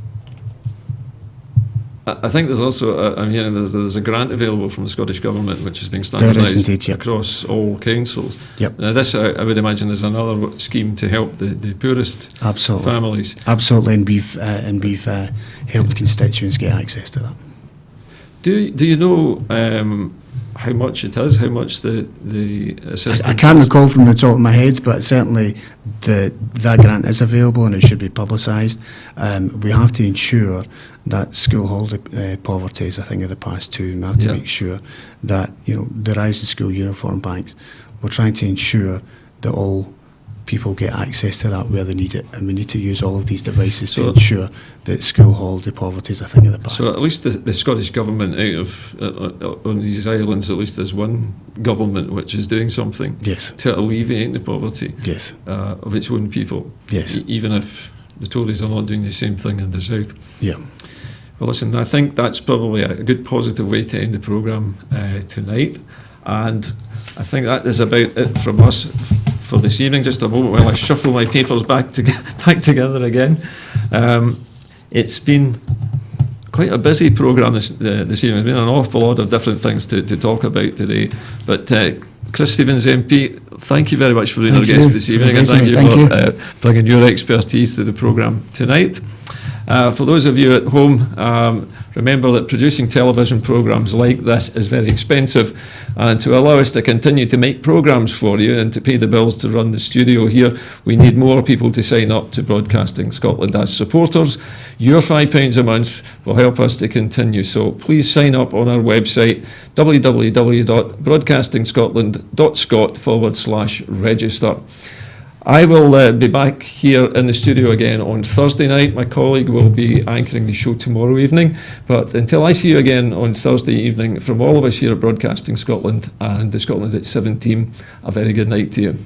I think there's also, I'm hearing there's a grant available from the Scottish Government which is being standardised across all councils. Yep. Now this, I would imagine, is another scheme to help the poorest families. Absolutely, and we've helped constituents get access to that. Do you know how much it is? How much the assistance? I can't recall from the top of my head, but certainly that grant is available and it should be publicised. We have to ensure that school holiday poverty is a thing of the past too, and we have to make sure that the rise in school uniform banks. We're trying to ensure that all people get access to that where they need it, and we need to use all of these devices to ensure that school holiday poverty is a thing of the past. So at least the Scottish Government, out of on these islands, at least there's one government which is doing something to alleviate the poverty of its own people. Yes. Even if the Tories are not doing the same thing in the south. Yeah. Well, listen, I think that's probably a good positive way to end the programme tonight, and I think that is about it from us for this evening. Just a moment while I shuffle my papers back together again. It's been quite a busy programme this evening. There's been an awful lot of different things to talk about today. But Chris Stephens MP, thank you very much for being our guest this evening, and thank you for bringing your expertise to the programme tonight. For those of you at home, remember that producing television programmes like this is very expensive, and to allow us to continue to make programmes for you and to pay the bills to run the studio here, we need more people to sign up to Broadcasting Scotland as supporters. Your £5 a month will help us to continue, so please sign up on our website www.broadcastingscotland.scot/register. I will be back here in the studio again on Thursday night. My colleague will be anchoring the show tomorrow evening. But until I see you again on Thursday evening, from all of us here at Broadcasting Scotland and the Scotland at 7 team, a very good night to you.